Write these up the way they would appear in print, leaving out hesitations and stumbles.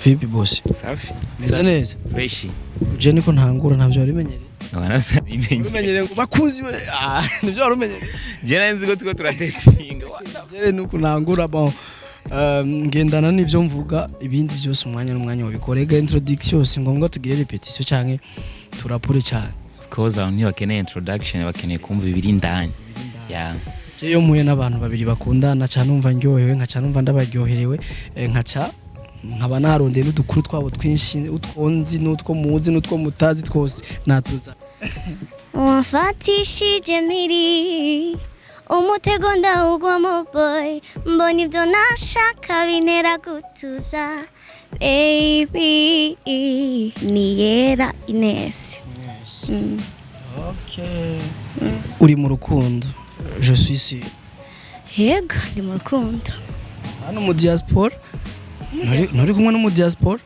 Vipi boss? Safi. Meze neza. Fresh. Je niko ntangura ntavyo warimenyereye. Abana bimenye. Umenyereye ngo bakuzi nivyo warumenyereye. Je nanzi ko tuko turatestinga. Je nuko ntangura bon ngendana n'ivyo mvuga ibindi byose umwanya n'umwanya wabikorega introduction si ngombwa tugire repetition canke turapure cyane. Of course aho bakeneye introduction bakeneye kumva ibiri ndani. Yeah. Je yo muye n'abantu babiri bakundana cyane umva ndyohewe nkaca numva ndabaryoherewe nkaca nkaba narondeye n'udukuru twabo twinshi utwonzi n'utwo muzi n'utwo mutazi twose natuza wafatishije miri umutego ndawugwamo boy mbona ibyo nashaka bintera gutuza baby niyera Ines. Okay. Uri mu rukundo? Je suis sûr. Yego ndi mu rukundo. Hano mu diaspora? Nuri kumwe no mu diaspora?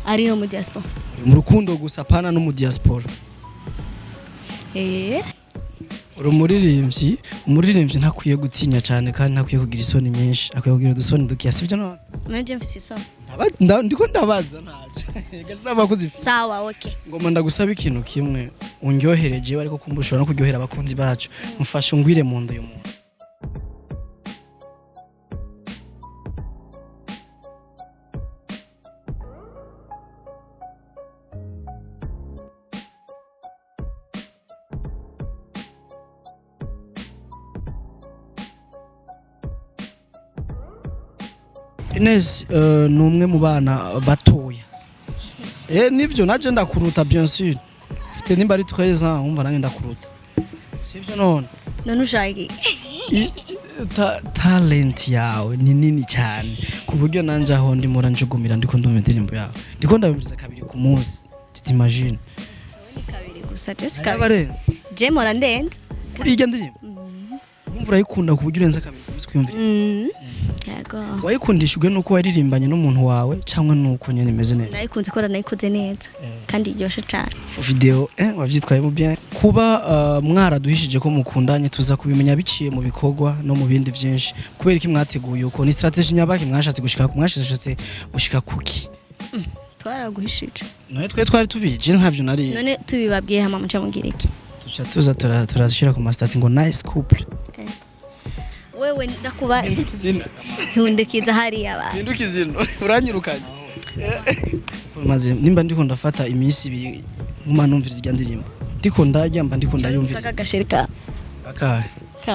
Ariyo mu diaspora. Mu rukundo gusa pana no mu diaspora. Uri umuririmbyi ntakwiye gutinya cyane kandi ntakwiye kugira isoni nyinshi akwiye kugira udusoni dukiya sivyo none? Nanje mfite isoni. Ndiko ndabaza ntaje. Gazi nabakoze. Sawa okay. Ngoma ndagusaba ikintu kimwe undyohereje ariko kumbushora no kuryohera abakunzi bacu. Mfashe ungwire mu ndo y'umuntu. Ines numwe mu bana batoya. Nivyo naje ndakuruta bien sûr. Ufite nimba ari 13 ans umva nanjye ndakuruta. Sivyo none. None ushaki. Talent yawe ni nini cyane kuburyo nanje aho ndi mura njugumira ndiko ndumva indirimbo yawe. Ndiko ndabumviriza kabiri ku munsi. T'imagine. Kabiri gusa just kabiri. Je mora ndenze. Kuri irya ndirimbo. Umva urayikunda kuburyo urenza kabiri ku munsi kwiyumviriza. Yego. Wayikundishijwe nuko waririmbanye n'umuntu wawe cyangwa nuko nyene imeze neza? Nayikunze kora nayikoze neza kandi iryoshe cyane. Video wavyitwayemo bien. Kuba mwaraduhishije ko mukundanye tuza kubimenya biciye mu bikorwa no mu bindi byinshi. Kubera iki mwateguye uko ni strategy nyabaki mwashatse gushika kuki? Twaraguhishije. None twari tubije ntavyo nari. None tubibabwiye hama muca mugira iki? Tuza turazishira ku masters ngo nice couple. Wewe ndakuba ntundekiza hari aba ndukizino uranyirukanye maze nimba ndiko ndafata iminsi ibiri muma numviriza irya ndirimbo ndiko ndajya mba ndiko ndayumviriza akagasherika akahe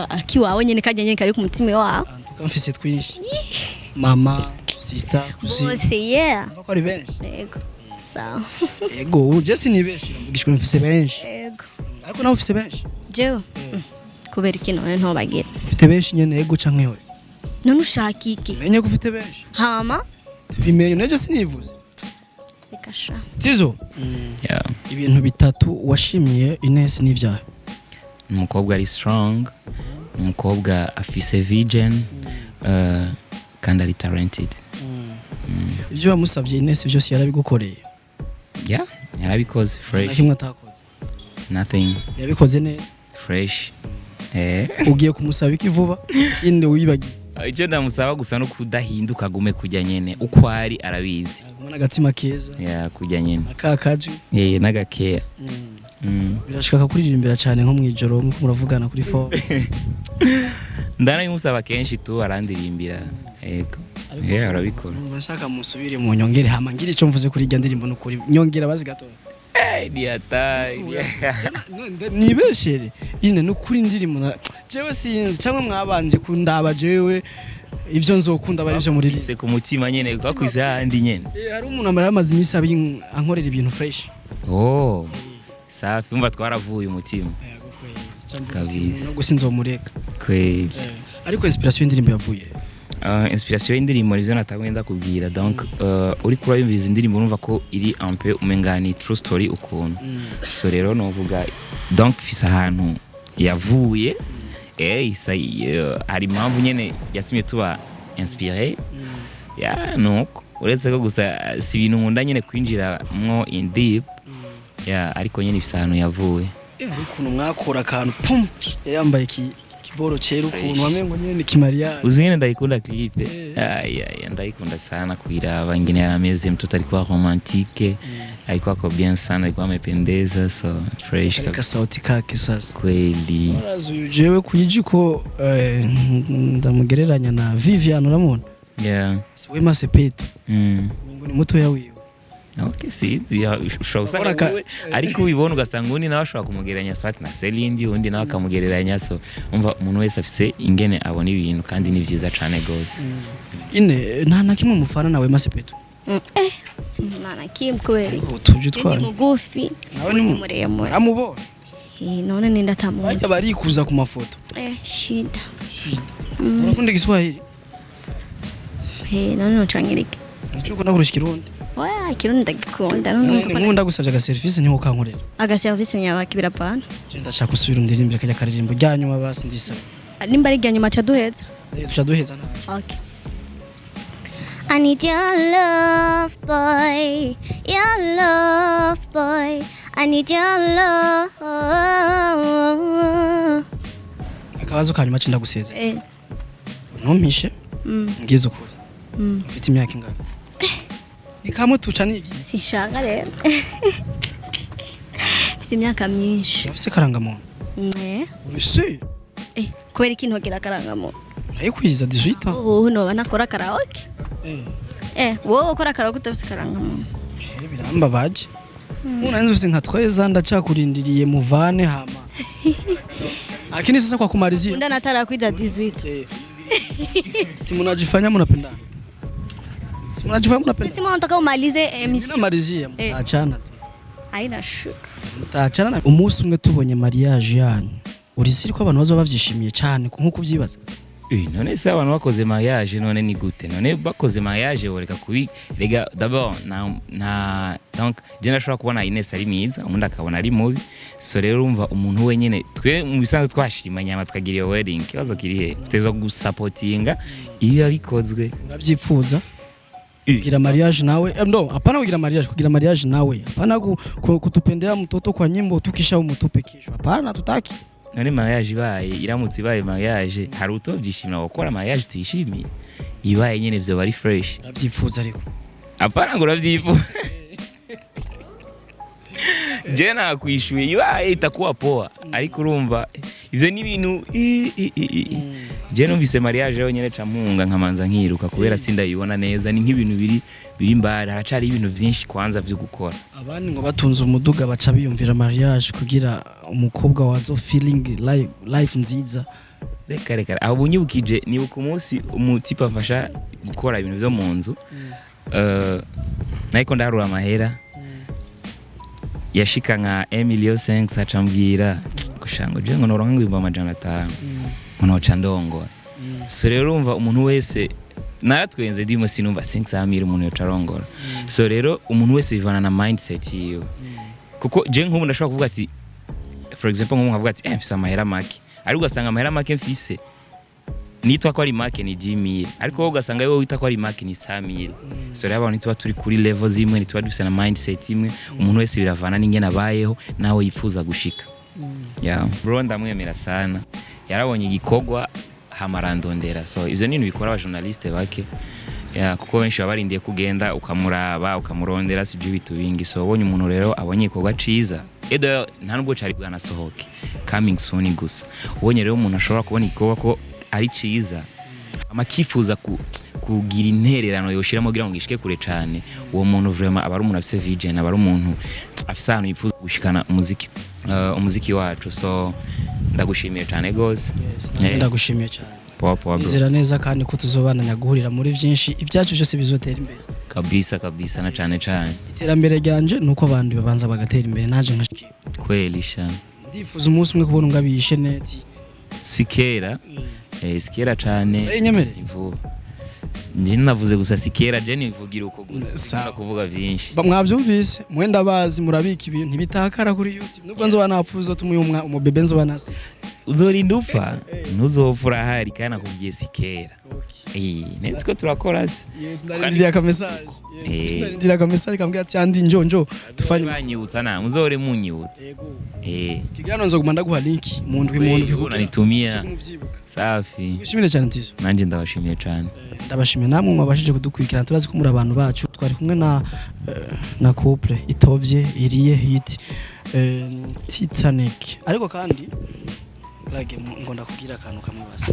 akiwawe nyene kajya nyene kari ku mutima wawe tukamfise twinshi mama sister kusi bose yeah ko ari benshi yego sawa yego uje sinibeshe mvugishwe mfise benshi yego ariko nawe ufise benshi jewe kubera iki none ntobagira ufite benshi nyene yego canke we none ushaka iki menye ko ufite benshi hama bimenye neje sinivuze bikasha tizo Yeah. ibintu bitatu washimiye Ines n'ivyaha Umukobwa ari strong, umukobwa afise vision, kandi ari talented. Ibyo wamusavye Ines byose yarabigukoreye. Yeah, yarabikoze fresh. Nakimwe atakoze. Nothing. Yabikoze neza. Fresh. Ugiye kumusaba iki vuba inde wibagiye. Icyo ndamusaba gusa no kudahinduka gume kujya nyene uko ari arabizi. Agumana agatima keza. Yeah, kujya nyene. Akakaje. Nagakea. Birashaka kuririmbira cyane nko mwijoro nko muravugana kuri phone. Ndana yumusaba kenshi tu arandirimbira. Yego. Arabikora. Bashaka musubire mu nyongere hama ngira ico mvuze kuri irya ndirimbo no kuri nyongera bazi gato. Nibeshere ine no kuri ndirimbo jewe sinzi cyangwa mwabanje kundaba jewe ivyo nzokunda bari byo muri lise ku mutima nyene kwakwiza handi nyene. Hari umuntu amara amazi imisi ankorera ibintu fresh. Oh. Safi umva twaravuye umutima. Kabisa. No gusinzomureka. Kweli. Ariko inspiration y'indirimbo yavuye. Inspiration y'indirimbo nivyo natagwenda kubwira donc uri kura yumviza indirimbo urumva ko iri un peu umengani true story ukuntu. So rero no vuga donc fisa ahantu yavuye isa hari impamvu nyene yatumye tuba inspiré. Ya nuko uretse ko gusa si ibintu nkunda nyene kwinjira mwo in deep. Ya ariko nyene fisa ahantu yavuye. Ukuntu mwakora akantu pum yambaye kiboro cero ukuntu wamengo nyene ni kimariage uzingine ndayikunda clip ndayikunda sana kuiraba ingine yarameze mtoto alikuwa romantique alikuwa kwa bien sana alikuwa amependeza so fresh kabisa sauti kake sasa kweli arazo jewe kuyijiko ndamugereranya na Vivian uramubona Wema Sepetu ngo ni muto yawiwe okay si ushobora ariko ubibona ugasanga undi nawe ashobora kumugereranya swati na Celindi undi nawe akamugereranya so umva umuntu wese afise ingene abona ibintu kandi ni vyiza cyane gose ine nta kimwe mufana na Wema Sepetu nana kim kweli tuje twara ni mugufi nawe ni muremure aramubona none ninda tamu bajya barikuza ku mafoto shida urakunda Kiswahili none nocangirike nicuko nakurushya Kirundi oya Kirundi ndagikunda nkunda gusabye aga service niho kankorera aga service nyabaki birapana ndashaka gusubira undirimbira kajya karirimbo ryanyuma basi ndisa nimba ari ryanyuma cha duheza tuca duheza nta okay I need your love boy I need your love akabazo kanyuma cinda guseze ntumpishe ngize ukuri ufite imyaka ingana ikamwe tuca nigi sinshaka rero ufite imyaka myinshi ufite karangamuntu urisi kubera iki ntogera karangamuntu ayikwiza 18 ans noba nakora karaoke wowe ukora karaoke utafite karangamuntu biramba baje unanze ufite nka 13 ans ndacakurindiriye muvane hama akini sasa kwa kumalizia unda natara kwiza 18 si mnajifanya mnapendana Sima nataka umalize emission. Malizia achana tu. Haina shuru. Taachana umunsi umwe tubonye mariage yanyu. Urisiri ko abantu bazo bavyishimiye cyane nkuko uvyibaza. None se abantu bakoze mariage none ni gute none bakoze mariage boreka kubi rega d'abord na donc je nashobora kubona Ines ari mwiza umuntu akabona ari mubi so rero urumva umuntu wenyene twe mu bisanzwe twashima nyama tukagira iyo wedding kibazo kiri he tutezo gusupportinga iyo yabikozwe uravyipfuza kugira mariage nawe no hapana kugira mariage nawe hapana kutupendea mtoto kwa nyimbo tukisha umutupe kesho hapana tutaki none mariage ibaye iramutse ibaye mariage hari utovyishimira gukora mariage tuyishimiye ibaye nyene vyo bari fresh uravyipfuza ariko hapana ngo uravyifuza je nakwishuye ibaye itakuwa poa ariko urumva ivyo ni ibintu je numvise mariage yonyene camunga nkamanza nkiruka kubera sindayibona neza ni nk'ibintu biri mbara haracari ibintu vyinshi kwanza vyo gukora abandi ngo batunze umuduga baca biyumvira mariage kugira umukobwa wazo feeling life nziza reka aho bunyibukije nibuka umunsi umutipa afasha gukora ibintu vyo mu nzu nayiko ndarura amahera yashika nka 1,500,000 acambwira kushango je ngo noronka ngo 500 unoca ndongora so rero urumva umuntu wese natwenze ndimo sinumva 500,000 umuntu yocarongora so rero umuntu wese bivana na mindset yiwe kuko je nk'ubu ndashobora kuvuga ati for example nk'umuntu avuga ati mfise amahera make ari ugasanga amahera make mfise nitwa ko ari make ni 10,000 ariko wowe ugasanga wewe wita ko ari make ni 100,000 so rero abantu tuba turi kuri level zimwe nitwa dufise na mindset imwe umuntu wese biravana n'ingene abayeho nawe yifuza gushika bro ndamwemera sana yarabonye igikogwa hamarandondera so ivyo nini bikora aba journaliste bake kuko benshi babarindiye kugenda ukamuraba ukamurondera sije bitu bingi so ubonye umuntu rero abonye igikogwa ciza edo nta nubwo cari bwanasohoke coming soon gusa ubonye rero umuntu ashobora kubona igikogwa ko ari ciza amakifuza kugira intererano yoshiramo kugira ngo gishike kure cyane uwo muntu vraiment aba ari umuntu afise vision aba ari umuntu afise ahantu yifuza gushikana umuziki wacu so ndagushimiye cyane gose ndagushimiye cyane popo bizera neza kandi ko tuzobana nyaguhurira muri byinshi ibyacu byose bizotera imbere kabisa na cyane iterambere ryanje nuko abandi babanza bagatera imbere naje nkashiki kweli sha ndifuza umunsi umwe kubona ngabishe neti sikera sikera cyane nyemere ivuba nje navuze gusa sikera je nivugira uko gusa kuvuga byinshi mwavyumvise mwenda bazi murabika ibintu bitakara kuri YouTube nubwo nzoba napfuzo tumuye umubebe nzoba nasi uzorinda upfa ntuzopfa urahari kandi nakubwiye si kera netse ko turakora se ndarindiriye akamesaje ndarindiriye akamesaje kambwira ati andi njo tufanye banyibutsa na muzore munyibutsa kiganiro nzoguma ndaguha link mu ndwi unanitumia safi ushimire cyane Tizo nanje ndabashimiye cyane ndabashimiye namwe mwabashije kudukurikirana turazi ko muri abantu bacu twari kumwe na couple itovye iriye hit Titanic ariko kandi ngo ndakubwira akantu kamwe basi